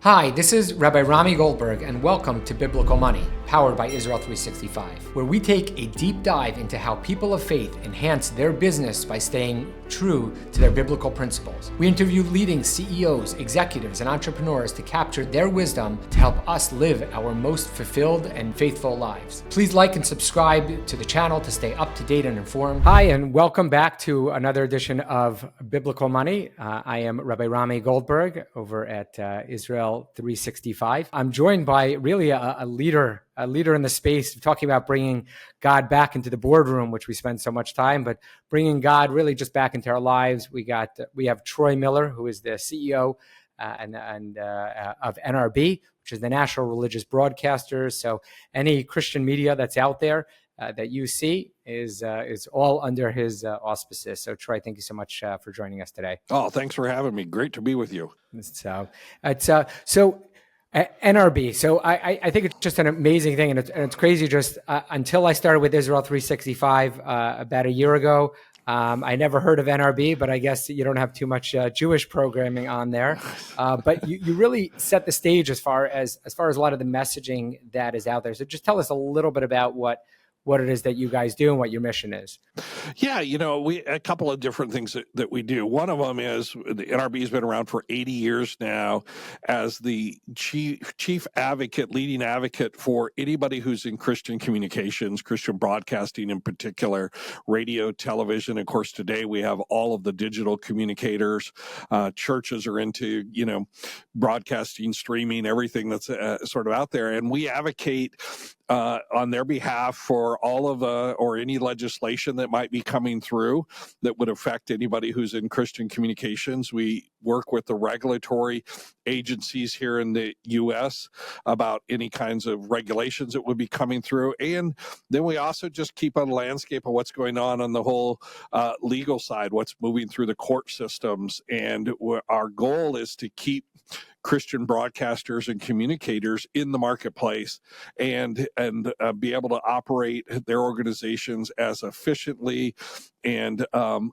Hi, this is Rabbi Rami Goldberg, and welcome to Biblical Money, powered by Israel 365, where we take a deep dive into how people of faith enhance their business by staying true to their biblical principles. We interview leading CEOs, executives, and entrepreneurs to capture their wisdom to help us live our most fulfilled and faithful lives. Please like and subscribe to the channel to stay up to date and informed. Hi, and welcome back to another edition of Biblical Money. I am Rabbi Rami Goldberg over at Israel 365. I'm joined by really a leader in the space, talking about bringing God back into the boardroom, which we spend so much time, but bringing God really just back into our lives. We have Troy Miller, who is the CEO of NRB, which is the National Religious Broadcasters. So any Christian media that's out there that you see is all under his auspices. So Troy, thank you so much for joining us today. Oh, thanks for having me. Great to be with you. So NRB. So I think it's just an amazing thing, and it's crazy. Just until I started with Israel 365 about a year ago, I never heard of NRB, but I guess you don't have too much Jewish programming on there. But you really set the stage as far as a lot of the messaging that is out there. So just tell us a little bit about what it is that you guys do and what your mission is. Yeah, a couple of different things that we do. One of them is the NRB has been around for 80 years now as the chief advocate, leading advocate for anybody who's in Christian communications, Christian broadcasting in particular, radio, television. Of course, today we have all of the digital communicators. Churches are into, broadcasting, streaming, everything that's sort of out there. And we advocate on their behalf for all of or any legislation that might be coming through that would affect anybody who's in Christian communications. We work with the regulatory agencies here in the U.S. about any kinds of regulations that would be coming through. And then we also just keep on the landscape of what's going on the whole legal side, what's moving through the court systems. And our goal is to keep Christian broadcasters and communicators in the marketplace and be able to operate their organizations as efficiently and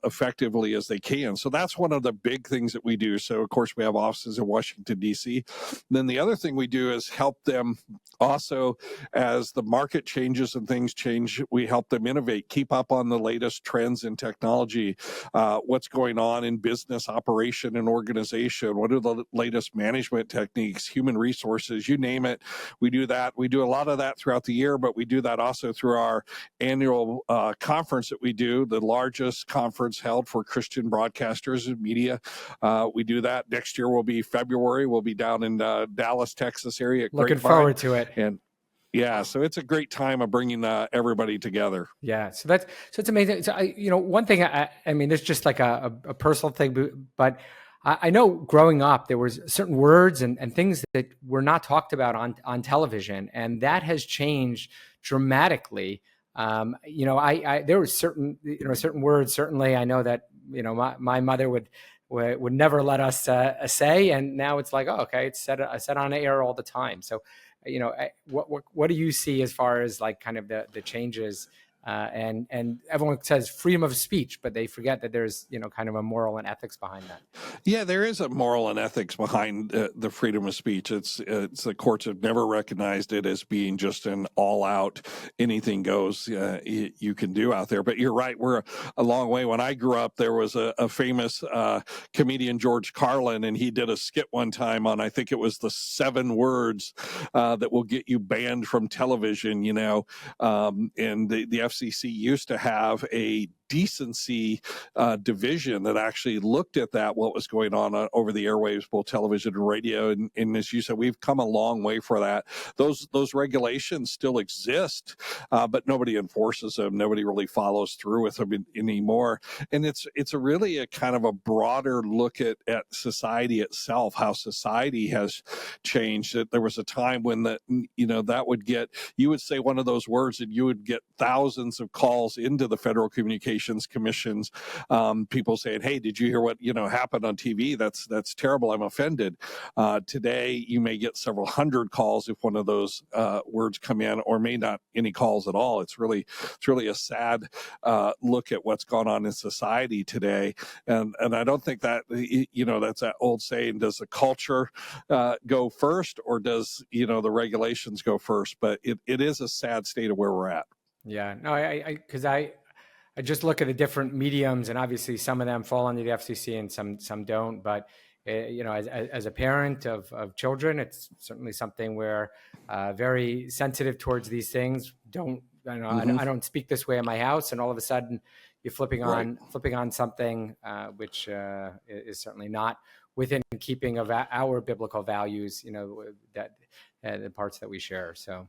effectively as they can. So that's one of the big things that we do. So, of course, we have offices in Washington, D.C. Then the other thing we do is help them also as the market changes and things change, we help them innovate, keep up on the latest trends in technology, what's going on in business operation and organization, what are the latest management techniques, human resources, you name it. We do that. We do a lot of that throughout the year, but we do that also through our annual conference that we do, the largest conference held for Christian broadcasters and media. We do that. Next year will be February. We'll be down in Dallas, Texas area. At Looking forward to it. And yeah, so it's a great time of bringing everybody together. Yeah, so it's amazing. So one thing, I mean, it's just like a personal thing, but I know growing up, there was certain words and things that were not talked about on television, and that has changed dramatically. There were certain words. Certainly, I know that my mother would never let us say, and now it's like, oh, okay, it's said on air all the time. So, what do you see as far as like kind of the changes? And everyone says freedom of speech, but they forget that there's, kind of a moral and ethics behind that. Yeah, there is a moral and ethics behind the freedom of speech. It's the courts have never recognized it as being just an all-out anything goes you can do out there. But you're right, we're a long way. When I grew up, there was a famous comedian, George Carlin, and he did a skit one time on, I think it was the 7 words that will get you banned from television, and the FCC used to have a decency division that actually looked at what was going on over the airwaves, both television and radio. And as you said, we've come a long way for that. Those regulations still exist, but nobody enforces them. Nobody really follows through with them anymore. And it's really a kind of a broader look at society itself, how society has changed. There was a time when you would say one of those words and you would get thousands of calls into the Federal Communications Communications Commissions, people saying, "Hey, did you hear what happened on TV? That's terrible. I'm offended." Today, you may get several hundred calls if one of those words come in, or may not any calls at all. It's really a sad look at what's gone on in society today, and I don't think that that's that old saying: does the culture go first, or does the regulations go first? But it is a sad state of where we're at. Yeah, no, I just look at the different mediums, and obviously some of them fall under the FCC and some don't. But as a parent of children, it's certainly something we're very sensitive towards these things. I don't speak this way in my house, and all of a sudden you're flipping on something which is certainly not within keeping of our biblical values. That the parts that we share. So.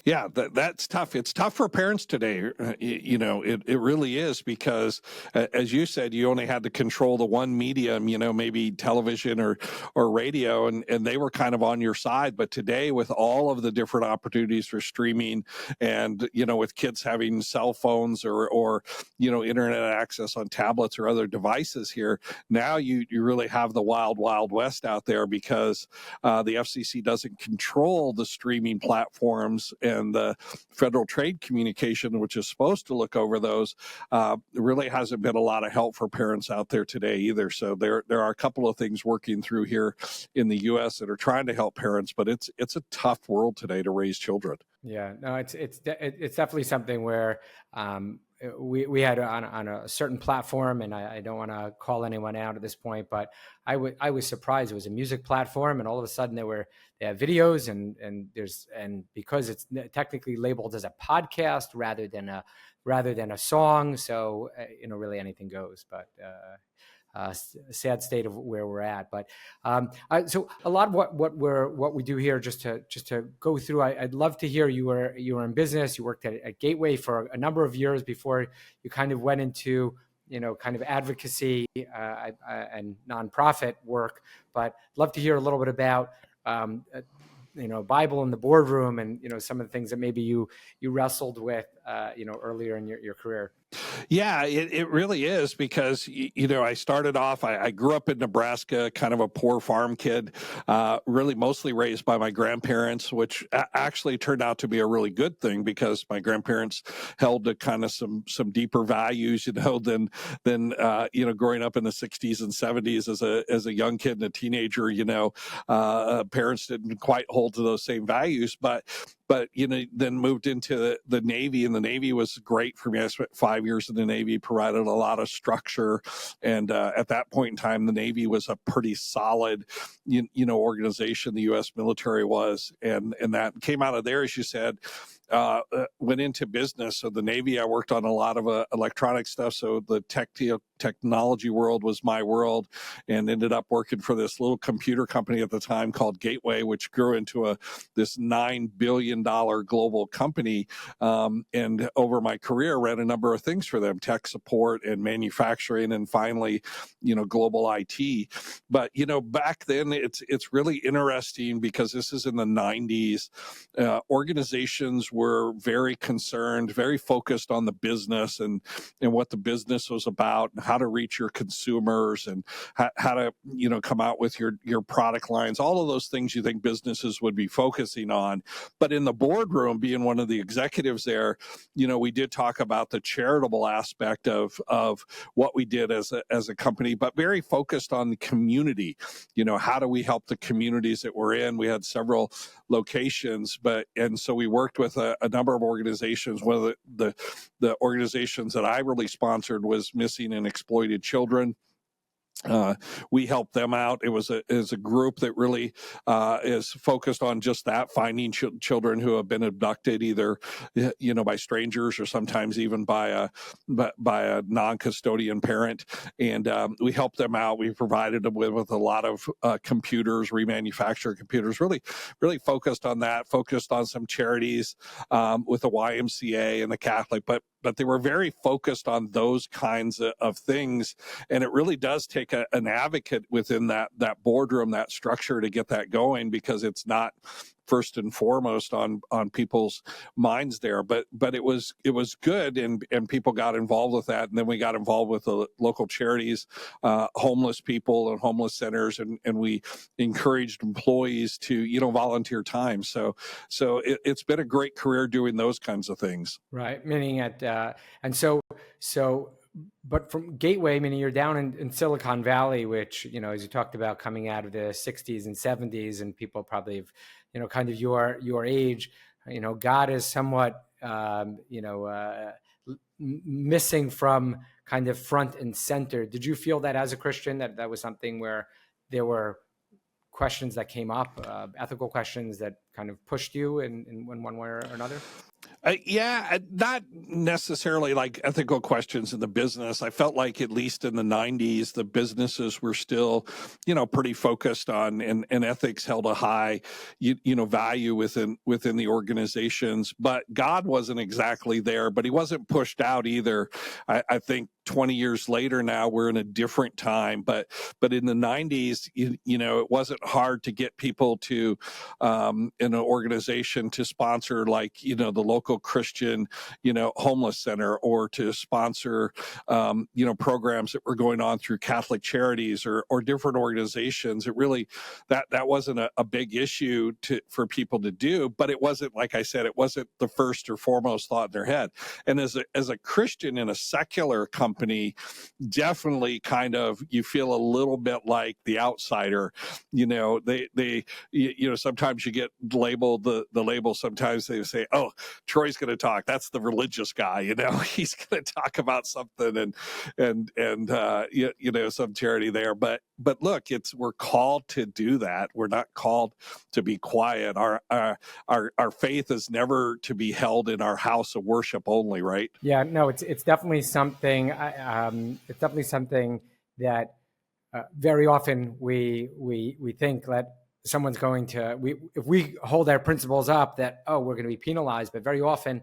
Yeah, that's tough. It's tough for parents today. It really is, because as you said, you only had to control the one medium, maybe television or radio, and they were kind of on your side. But today, with all of the different opportunities for streaming, and with kids having cell phones or internet access on tablets or other devices here, now you really have the wild west out there, because the FCC doesn't control the streaming platforms, and the Federal Trade Communication, which is supposed to look over those, really hasn't been a lot of help for parents out there today either. So there are a couple of things working through here in the U.S. that are trying to help parents, but it's a tough world today to raise children. Yeah, no, it's definitely something where we had on a certain platform, and I don't want to call anyone out at this point, but I was surprised. It was a music platform, and all of a sudden they have videos, and because it's technically labeled as a podcast rather than a song, so really anything goes. But sad state of where we're at. But so a lot of what we do here, just to go through, I'd love to hear you were in business. You worked at Gateway for a number of years before you kind of went into kind of advocacy and nonprofit work. But love to hear a little bit about Bible in the boardroom, and some of the things that maybe you wrestled with earlier in your career. Yeah, it really is, because, I started off, I grew up in Nebraska, kind of a poor farm kid, really mostly raised by my grandparents, which actually turned out to be a really good thing, because my grandparents held to kind of some deeper values, than growing up in the 60s and 70s as a young kid and a teenager. Parents didn't quite hold to those same values, but then moved into the Navy, and the Navy was great for me. I spent 5 years in the Navy, provided a lot of structure, and at that point in time, the Navy was a pretty solid, organization. The U.S. military was, and that came out of there, as you said. Went into business. So the Navy, I worked on a lot of electronic stuff. So the technology world was my world, and ended up working for this little computer company at the time called Gateway, which grew into this $9 billion global company. And over my career, ran a number of things for them: tech support and manufacturing, and finally, global IT. But, back then it's really interesting, because this is in the 90s. Organizations were very concerned, very focused on the business and what the business was about, and how to reach your consumers, and how to, come out with your product lines, all of those things you think businesses would be focusing on. But in the boardroom, being one of the executives there, we did talk about the charitable aspect of what we did as a company, but very focused on the community. How do we help the communities that we're in? We had several locations, and so we worked with a number of organizations. One of the organizations that I really sponsored was Missing and Exploited Children. We helped them out. It was a group that really is focused on just that, finding children who have been abducted, either by strangers, or sometimes even by a non-custodian parent. And we helped them out. We provided them with a lot of computers, remanufactured computers. Really focused on that. Focused on some charities with the YMCA and the Catholic, but they were very focused on those kinds of things. And it really does take an advocate within that boardroom, that structure, to get that going, because it's not first and foremost on people's minds there. But it was good, and people got involved with that, and then we got involved with the local charities, homeless people and homeless centers, and we encouraged employees to volunteer time. So it's been a great career doing those kinds of things. Right, meaning and so but from Gateway, meaning you're down in Silicon Valley, which, as you talked about, coming out of the 60s and 70s, and people probably have, kind of your age, God is somewhat, missing from kind of front and center. Did you feel that as a Christian, that was something where there were questions that came up, ethical questions that kind of pushed you in one way or another? Yeah, not necessarily like ethical questions in the business. I felt like at least in the 90s, the businesses were still, pretty focused on, and ethics held a high, value within the organizations. But God wasn't exactly there, but he wasn't pushed out either. I think 20 years later now, we're in a different time. But in the 90s, it wasn't hard to get people to, in an organization, to sponsor, like, the local Christian, homeless center, or to sponsor, programs that were going on through Catholic Charities or different organizations. It really, that wasn't a big issue for people to do, but it wasn't, like I said, it wasn't the first or foremost thought in their head. And as a Christian in a secular company, definitely kind of, you feel a little bit like the outsider. Sometimes you get labeled the label. Sometimes they say, "Oh, Troy's going to talk. That's the religious guy. He's going to talk about something and some charity there." But look, we're called to do that. We're not called to be quiet. Our faith is never to be held in our house of worship only, right? Yeah, no, it's definitely something. It's definitely something that very often we think that someone's going to, if we hold our principles up, that, oh, we're going to be penalized. But very often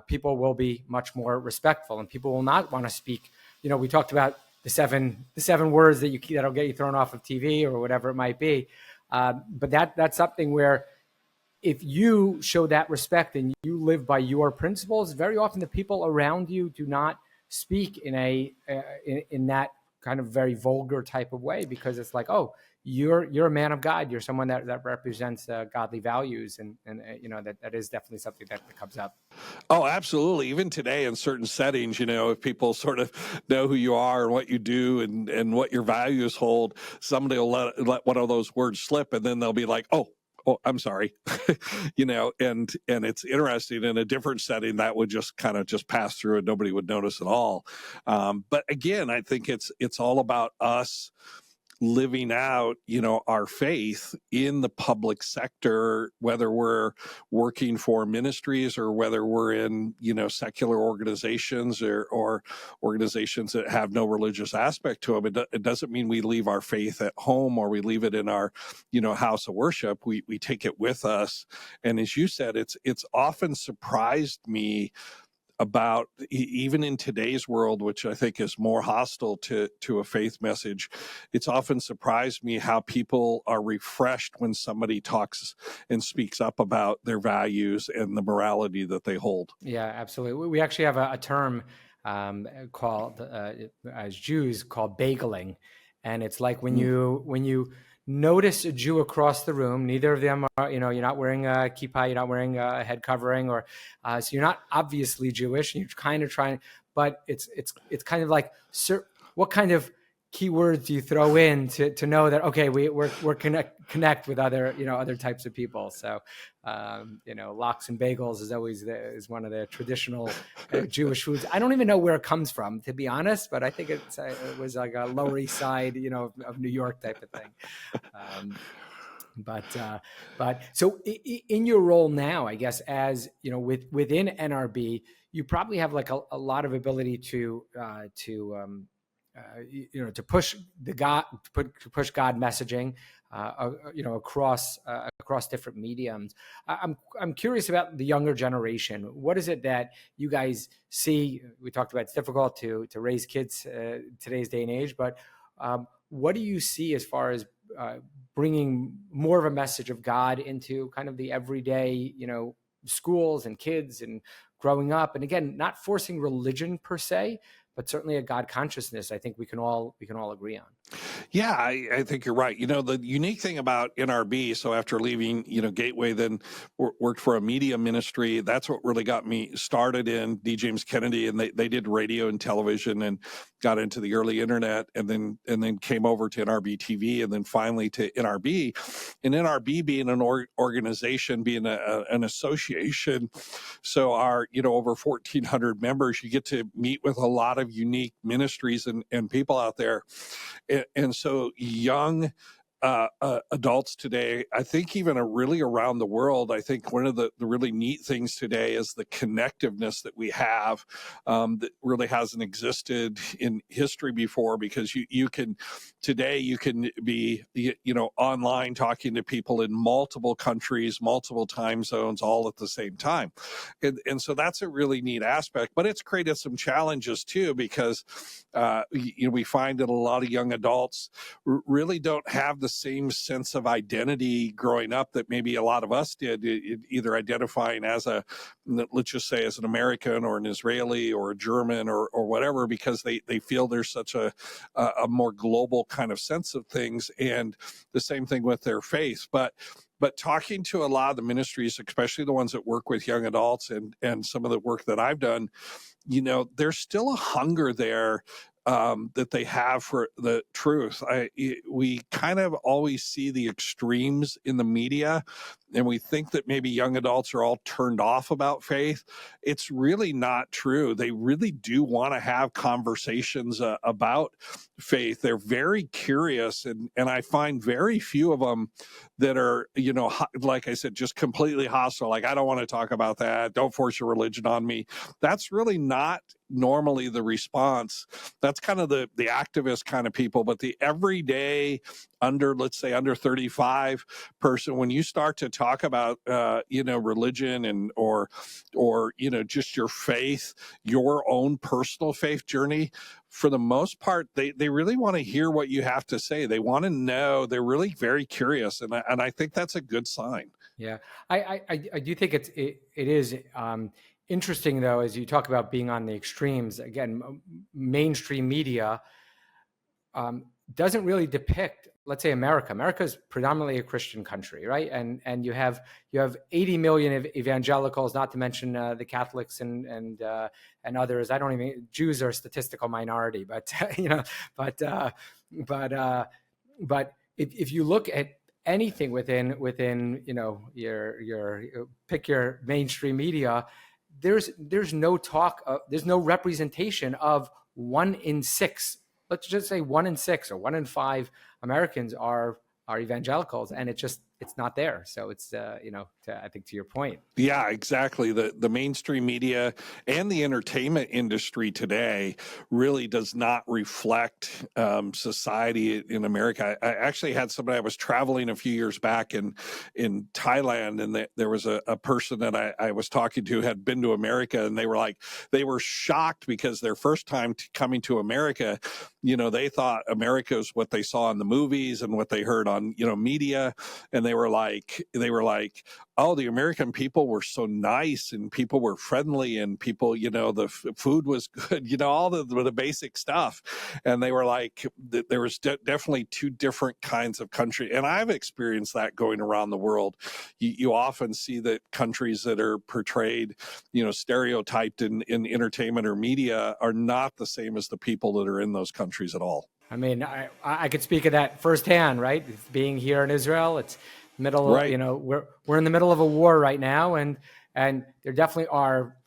people will be much more respectful, and people will not want to speak. We talked about the seven words that'll get you thrown off of TV or whatever it might be. But that's something where, if you show that respect and you live by your principles, very often the people around you do not speak in that kind of very vulgar type of way, because it's like, oh, you're a man of God. You're someone that represents godly values, and that is definitely something that comes up. Oh, absolutely. Even today, in certain settings, if people sort of know who you are and what you do and what your values hold, somebody will let one of those words slip, and then they'll be like, oh, I'm sorry, and it's interesting. In a different setting, that would just kind of just pass through and nobody would notice at all. But again, I think it's all about us living out, our faith in the public sector, whether we're working for ministries or whether we're in, secular organizations or organizations that have no religious aspect to them. It doesn't mean we leave our faith at home or we leave it in our, house of worship. We take it with us. And as you said, it's often surprised me about, even in today's world, which I think is more hostile to a faith message, it's often surprised me how people are refreshed when somebody talks and speaks up about their values and the morality that they hold. Yeah, absolutely. We actually have a term called, as Jews, called bageling. And it's like when you notice a Jew across the room, neither of them are, you're not wearing a kippah, you're not wearing a head covering, or so you're not obviously Jewish, and you're kind of trying, but it's kind of like, what kind of keywords do you throw in to know that, okay, we're connect with other, other types of people. So, lox and bagels is one of the traditional Jewish foods. I don't even know where it comes from, to be honest, but I think it was like a Lower East Side, of New York type of thing. But so in your role now, I guess, as within NRB, you probably have like a lot of ability to push God messaging, across different mediums. I'm curious about the younger generation. What is it that you guys see? We talked about it's difficult to raise kids today's day and age, but what do you see as far as bringing more of a message of God into kind of the everyday, schools and kids and growing up. And again, not forcing religion per se, but certainly a God consciousness. I think we can all agree on. Yeah, I think you're right. The unique thing about NRB, so after leaving, Gateway, then worked for a media ministry. That's what really got me started in D. James Kennedy, and they did radio and television and got into the early internet, and then came over to NRB TV, and then finally to NRB. And NRB being an organization, being an association, so our over 1,400 members, you get to meet with a lot of unique ministries and people out there. And so young adults today, I think even really around the world, I think one of the really neat things today is the connectiveness that we have that really hasn't existed in history before, because you can be, online talking to people in multiple countries, multiple time zones, all at the same time. And so that's a really neat aspect, but it's created some challenges too, because we find that a lot of young adults really don't have the same sense of identity growing up that maybe a lot of us did, either identifying as let's just say as an American or an Israeli or a German or whatever, because they feel there's such a more global kind of sense of things. And the same thing with their faith. But talking to a lot of the ministries, especially the ones that work with young adults and some of the work that I've done, there's still a hunger there that they have for the truth. We kind of always see the extremes in the media, and we think that maybe young adults are all turned off about faith. It's really not true. They really do want to have conversations about faith. They're very curious, and I find very few of them that are, like I said, just completely hostile. Like, I don't want to talk about that. Don't force your religion on me. That's really not normally the response. That's kind of the activist kind of people, but the everyday let's say under 35 person, when you start to talk about religion and or just your faith, your own personal faith journey, for the most part, they really want to hear what you have to say. They want to know. They're really very curious, and I think that's a good sign. Yeah, I do think it is interesting, though, as you talk about being on the extremes. Again, mainstream media doesn't really depict, let's say, America. America is predominantly a Christian country, right? And you have 80 million of evangelicals, not to mention the Catholics and others. Jews are a statistical minority, but but if you look at anything within your pick your mainstream media, there's no talk, there's no representation of 1 in 6. Let's just say 1 in 6 or 1 in 5 Americans are evangelicals, and it's not there. So it's I think to your point. Yeah, exactly. The mainstream media and the entertainment industry today really does not reflect society in America. I actually had somebody, I was traveling a few years back in Thailand, and there was a person that I was talking to had been to America, and they were shocked because their first time coming to America, they thought America was what they saw in the movies and what they heard on media, and they were like, oh, the American people were so nice, and people were friendly, and people, the food was good, all the basic stuff. And they were like, there was definitely two different kinds of country. And I've experienced that going around the world. You often see that countries that are portrayed, stereotyped in entertainment or media are not the same as the people that are in those countries at all. I mean, I could speak of that firsthand, right? Being here in Israel, it's middle of, we're in the middle of a war right now, and there definitely are,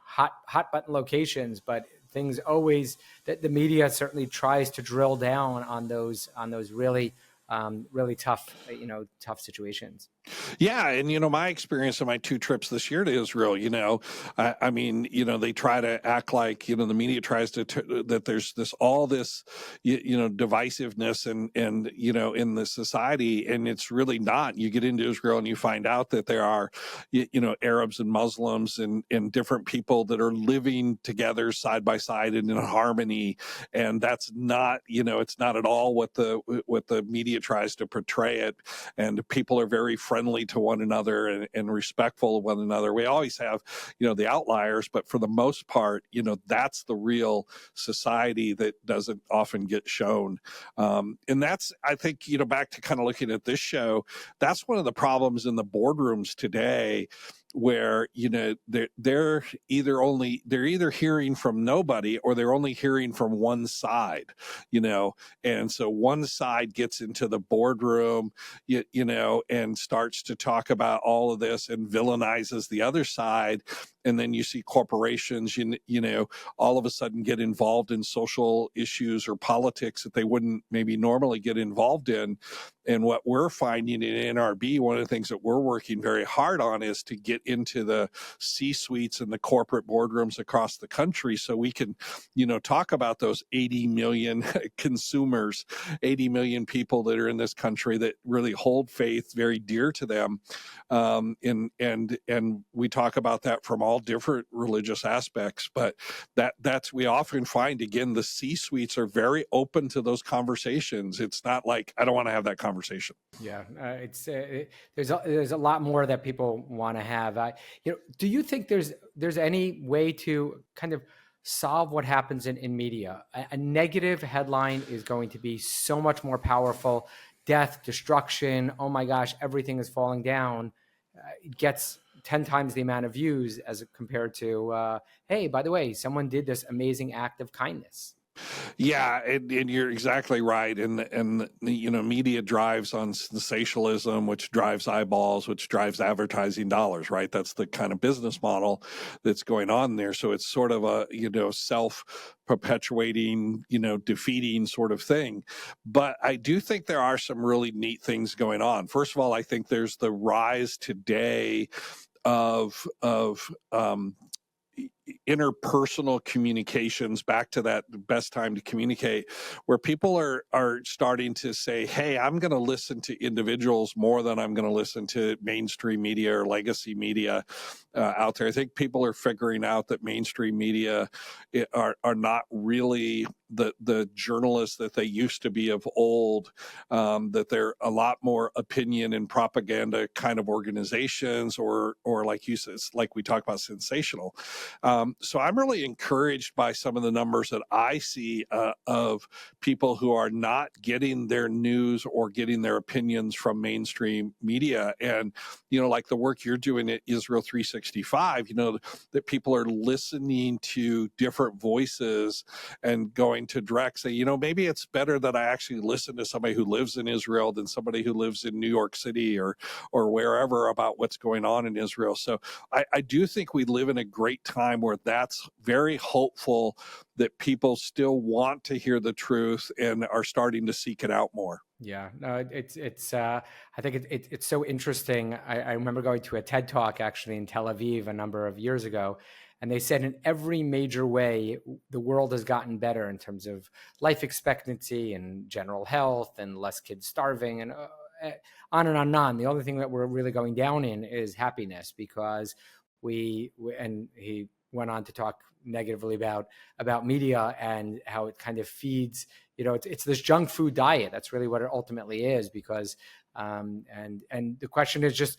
hot button locations, but things always that the media certainly tries to drill down on those really tough, tough situations. Yeah, and my experience of my two trips this year to Israel, I mean, they try to act like, the media tries to that there's this divisiveness and in the society, and it's really not. You get into Israel and you find out that there are, Arabs and Muslims and different people that are living together side by side and in harmony, and that's not, it's not at all what the media tries to portray it, and people are very friendly to one another and respectful of one another. We always have, the outliers, but for the most part, that's the real society that doesn't often get shown. And that's, I think, back to kind of looking at this show, that's one of the problems in the boardrooms today, where they're either hearing from nobody or they're only hearing from one side, and so one side gets into the boardroom, and starts to talk about all of this and villainizes the other side. And then you see corporations, all of a sudden get involved in social issues or politics that they wouldn't maybe normally get involved in. And what we're finding in NRB, one of the things that we're working very hard on is to get into the C-suites and the corporate boardrooms across the country, so we can, talk about those 80 million consumers, 80 million people that are in this country that really hold faith very dear to them. And we talk about that from all different religious aspects, but that's, we often find, again, the C-suites are very open to those conversations. It's not like, I don't want to have that conversation. Yeah, there's a lot more that people want to have. Do you think there's any way to kind of solve what happens in media? A negative headline is going to be so much more powerful. Death, destruction, oh my gosh, everything is falling down. It gets 10 times the amount of views as compared to, hey, by the way, someone did this amazing act of kindness. Yeah, and you're exactly right. And media drives on sensationalism, which drives eyeballs, which drives advertising dollars, right? That's the kind of business model that's going on there. So it's sort of a, self-perpetuating, defeating sort of thing. But I do think there are some really neat things going on. First of all, I think there's the rise today of interpersonal communications, back to that best time to communicate, where people are starting to say, hey, I'm going to listen to individuals more than I'm going to listen to mainstream media or legacy media out there. I think people are figuring out that mainstream media are not really the journalists that they used to be of old, that they're a lot more opinion and propaganda kind of organizations, or like you said, like we talk about, sensational. So I'm really encouraged by some of the numbers that I see of people who are not getting their news or getting their opinions from mainstream media. And, like the work you're doing at Israel 365, that people are listening to different voices and going to direct, say, maybe it's better that I actually listen to somebody who lives in Israel than somebody who lives in New York City or wherever about what's going on in Israel. So I do think we live in a great time where that's very hopeful, that people still want to hear the truth and are starting to seek it out more. Yeah, no, it's. I think it's so interesting. I remember going to a TED Talk actually in Tel Aviv a number of years ago, and they said in every major way the world has gotten better in terms of life expectancy and general health and less kids starving and on and on and on. The only thing that we're really going down in is happiness, because we and he went on to talk negatively about media and how it kind of feeds, it's this junk food diet. That's really what it ultimately is, because and the question is just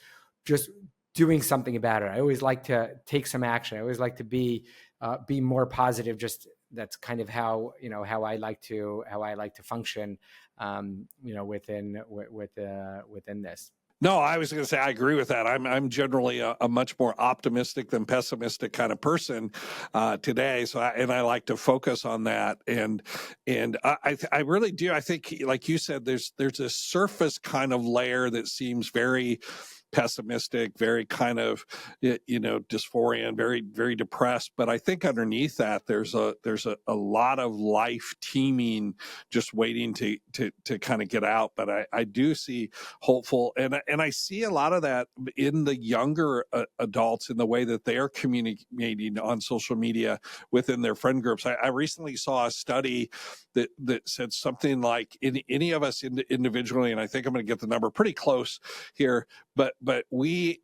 doing something about it. I always like to take some action. I always like to be more positive. Just that's kind of how I like to function within this. No, I was going to say I agree with that. I'm generally a much more optimistic than pessimistic kind of person today. So I like to focus on that, and I really do. I think, like you said, there's a surface kind of layer that seems very pessimistic, very kind of, dysphoria, and very, very depressed. But I think underneath that, there's a lot of life teeming, just waiting to kind of get out. But I do see hopeful, and I see a lot of that in the younger adults, in the way that they are communicating on social media within their friend groups. I recently saw a study that said something like, in any of us individually, and I think I'm going to get the number pretty close here, but we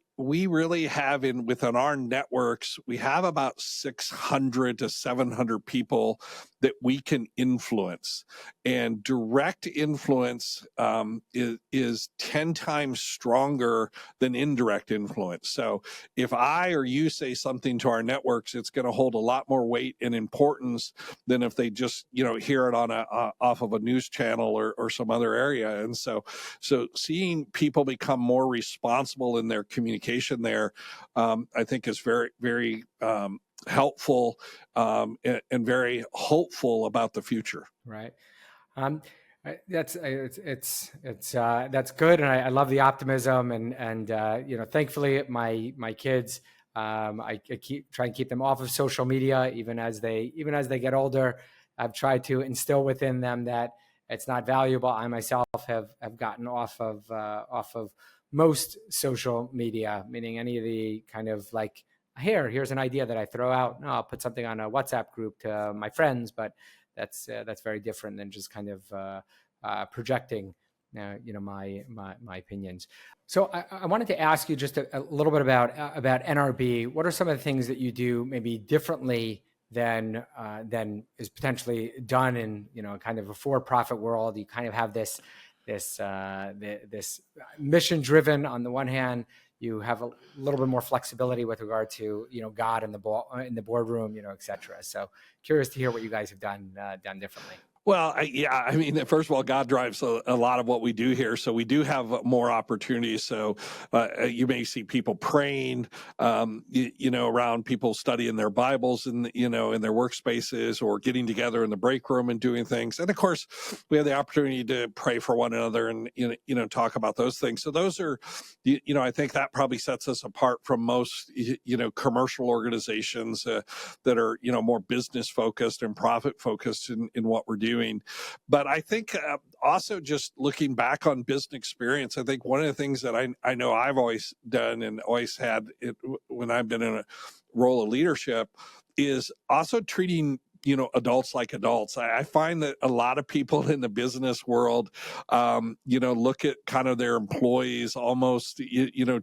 really have within our networks, we have about 600 to 700 people that we can influence, and direct influence is 10 times stronger than indirect influence. So if I or you say something to our networks, it's going to hold a lot more weight and importance than if they just hear it on off of a news channel or some other area. And so seeing people become more responsible in their communication there, I think is very, very helpful, and very hopeful about the future. Right. That's good, and I love the optimism, and thankfully my kids, I try and keep them off of social media even as they get older. I've tried to instill within them that it's not valuable. I myself have gotten off of most social media, meaning any of the kind of like, here's an idea that I throw out. No, I'll put something on a WhatsApp group to my friends, but that's very different than just kind of projecting, my opinions. So I wanted to ask you just a little bit about NRB. What are some of the things that you do maybe differently than is potentially done in kind of a for-profit world? You kind of have this mission driven on the one hand. You have a little bit more flexibility with regard to God in the boardroom, et cetera. So curious to hear what you guys have done differently. Well, first of all, God drives a lot of what we do here. So we do have more opportunities. So you may see people praying, around, people studying their Bibles in their workspaces, or getting together in the break room and doing things. And of course, we have the opportunity to pray for one another and, talk about those things. So those are, I think that probably sets us apart from most, commercial organizations that are, more business focused and profit focused in what we're doing. But I think also, just looking back on business experience, I think one of the things that I know I've always done and always had it when I've been in a role of leadership is also treating adults like adults. I find that a lot of people in the business world, look at kind of their employees almost,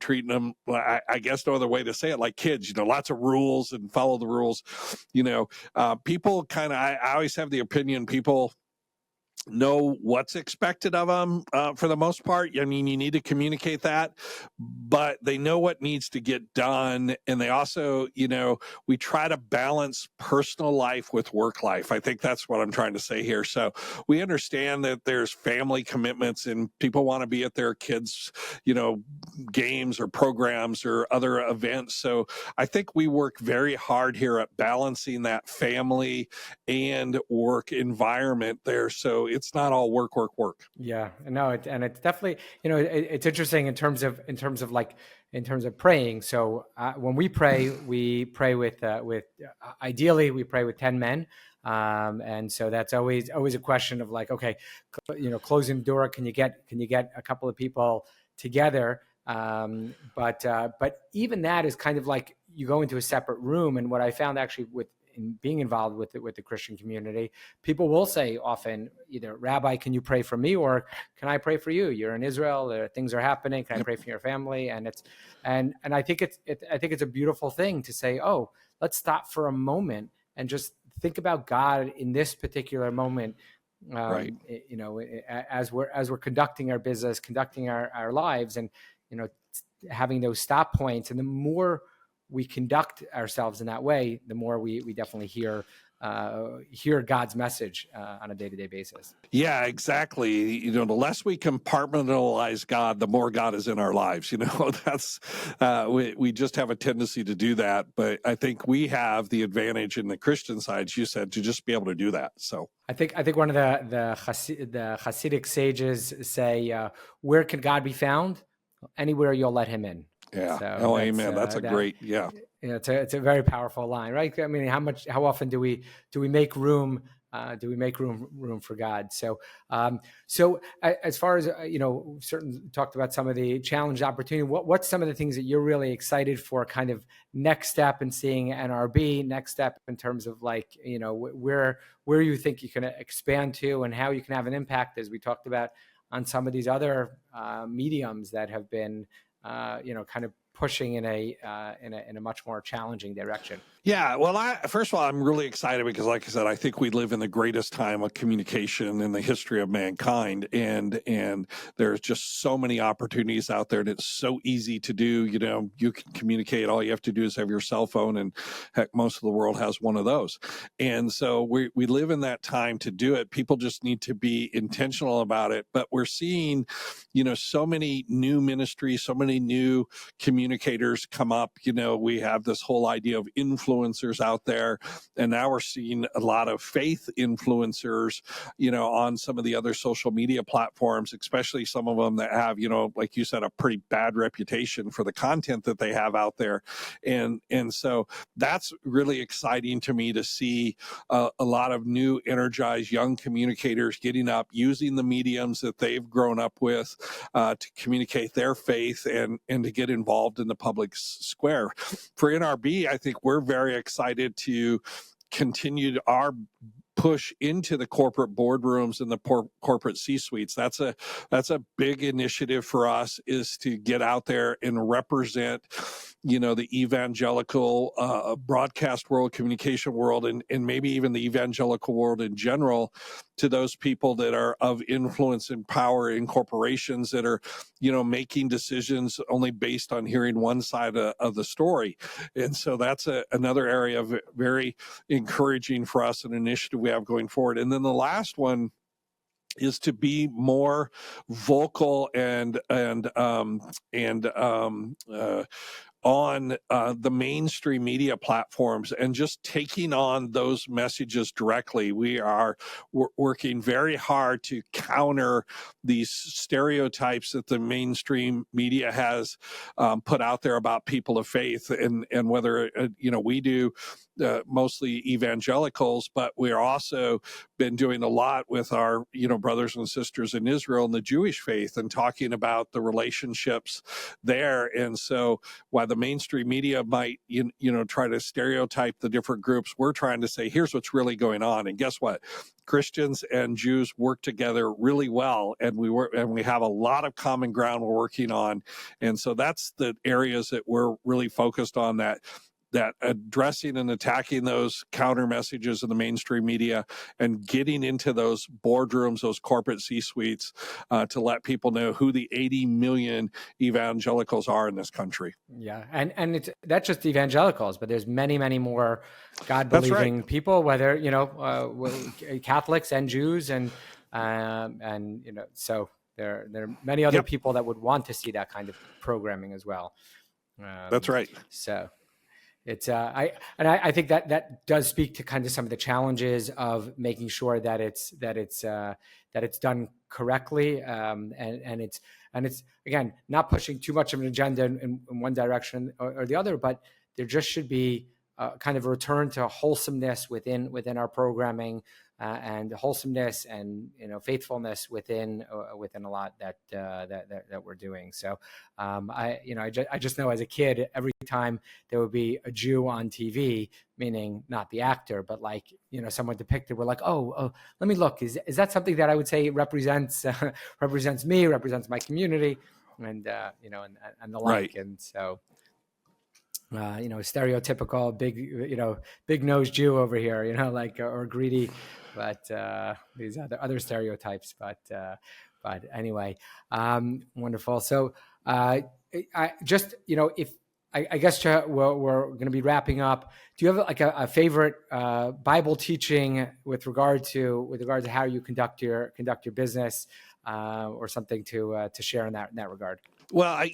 treating them, I guess no other way to say it, like kids, lots of rules and follow the rules. People kind of, I always have the opinion, people know what's expected of them for the most part. I mean, you need to communicate that, but they know what needs to get done. And they also, we try to balance personal life with work life. I think that's what I'm trying to say here. So we understand that there's family commitments and people want to be at their kids', games or programs or other events. So I think we work very hard here at balancing that family and work environment there. So it's not all work. Yeah, no, and it's definitely, it's interesting in terms of praying. So when we pray with ideally we pray with 10 men. And so that's always a question of like, okay, closing the door, can you get a couple of people together? But even that is kind of like you go into a separate room. And what I found actually in being involved with the Christian community, people will say often either, Rabbi, can you pray for me? Or can I pray for you? You're in Israel, things are happening. Can I pray for your family? And I think it's a beautiful thing to say, oh, let's stop for a moment and just think about God in this particular moment. Right. As we're conducting our business, conducting our lives, and, having those stop points. And the more we conduct ourselves in that way, the more we definitely hear God's message on a day-to-day basis. Yeah, exactly. The less we compartmentalize God, the more God is in our lives. That's we just have a tendency to do that. But I think we have the advantage in the Christian side, as you said, to just be able to do that. So I think one of the Hasidic sages say, where can God be found? anywhere you'll let him in. Yeah. So Oh, amen. That's a great, yeah. You know, it's a very powerful line, right? I mean, how often do we make room? Do we make room for God? So, as far as certainly talked about some of the challenge opportunity. What's some of the things that you're really excited for? Kind of next step in seeing NRB, next step in terms of like where you think you can expand to, and how you can have an impact, as we talked about, on some of these other mediums that have been kind of pushing in a much more challenging direction. Yeah, well, first of all, I'm really excited because, like I said, I think we live in the greatest time of communication in the history of mankind, and there's just so many opportunities out there, and it's so easy to do. You know, you can communicate. All you have to do is have your cell phone, and heck, most of the world has one of those. And so we live in that time to do it. People just need to be intentional about it. But we're seeing, so many new ministries, so many new communicators come up. We have this whole idea of influencers out there, and now we're seeing a lot of faith influencers on some of the other social media platforms, especially some of them that have like you said, a pretty bad reputation for the content that they have out there. And so that's really exciting to me to see a lot of new energized young communicators getting up, using the mediums that they've grown up with to communicate their faith and to get involved in the public square. For NRB, I think we're very excited to continue our push into the corporate boardrooms and the corporate C-suites. That's a big initiative for us, is to get out there and represent the evangelical broadcast world, communication world, and maybe even the evangelical world in general, to those people that are of influence and power in corporations that are making decisions only based on hearing one side of the story. And so that's another area of very encouraging for us, an initiative we have going forward. And then the last one is to be more vocal and on the mainstream media platforms, and just taking on those messages directly. We are working very hard to counter these stereotypes that the mainstream media has put out there about people of faith, and whether we do mostly evangelicals, but we're also been doing a lot with our brothers and sisters in Israel and the Jewish faith, and talking about the relationships there. And so while the mainstream media might try to stereotype the different groups, we're trying to say, here's what's really going on. And guess what? Christians and Jews work together really well, and we have a lot of common ground we're working on. And so that's the areas that we're really focused on, that addressing and attacking those counter messages in the mainstream media, and getting into those boardrooms, those corporate C-suites, to let people know who the 80 million evangelicals are in this country. Yeah, and it's that's just evangelicals, but there's many more God-believing people, whether Catholics and Jews, and so there are many other people that would want to see that kind of programming as well. That's right. So it's I think that does speak to kind of some of the challenges of making sure that it's done correctly, and it's again not pushing too much of an agenda in one direction or the other, but there just should be kind of a return to wholesomeness within our programming, and wholesomeness and faithfulness within a lot that we're doing. So I just know as a kid, every time there would be a Jew on TV, meaning not the actor, but like someone depicted, we're like, oh, let me look. Is that something that I would say represents me, represents my community, and and the like. Right. And so stereotypical big nosed Jew over here, or greedy, but these other stereotypes. But anyway, wonderful. So I just if I guess we're going to be wrapping up. Do you have like a favorite Bible teaching with regard to how you conduct your business, or something to share in that regard? Well,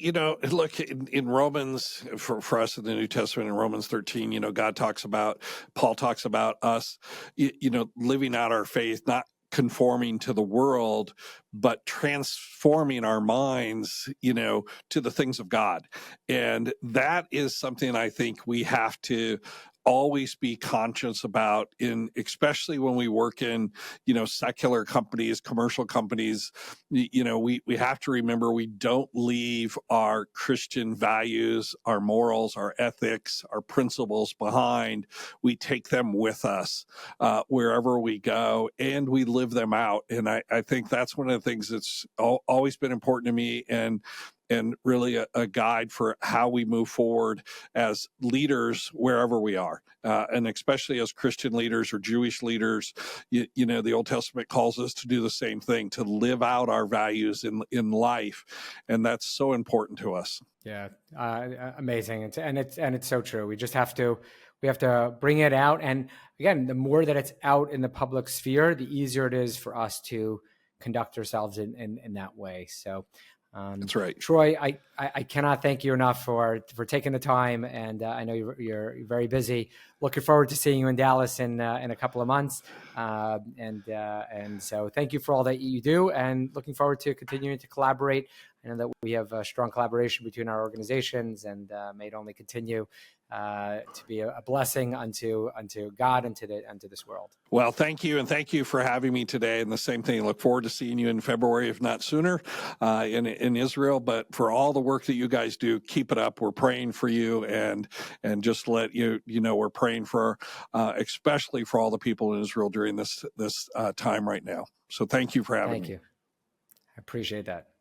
look, in Romans, for us in the New Testament, in Romans 13, Paul talks about us, living out our faith, not conforming to the world, but transforming our minds, to the things of God. And that is something I think we have to always be conscious about, especially when we work in secular companies, commercial companies. We have to remember we don't leave our Christian values, our morals, our ethics, our principles behind. We take them with us wherever we go, and we live them out. And I think that's one of the things that's always been important to me, and really a guide for how we move forward as leaders wherever we are, and especially as Christian leaders or Jewish leaders. The Old Testament calls us to do the same thing, to live out our values in life, and that's so important to us. Yeah, amazing, it's so true. We have to bring it out, and again, the more that it's out in the public sphere, the easier it is for us to conduct ourselves in that way. So. That's right, Troy. I cannot thank you enough for taking the time, and I know you're very busy. Looking forward to seeing you in Dallas in a couple of months, and so thank you for all that you do, and looking forward to continuing to collaborate. I know that we have a strong collaboration between our organizations, and may it only continue to be a blessing unto God and to this world. Well, thank you, and thank you for having me today. And the same thing, look forward to seeing you in February, if not sooner, in Israel. But for all the work that you guys do, keep it up. We're praying for you, and just let you know we're praying for, especially for all the people in Israel during this time right now. So thank you for having me. Thank you. I appreciate that.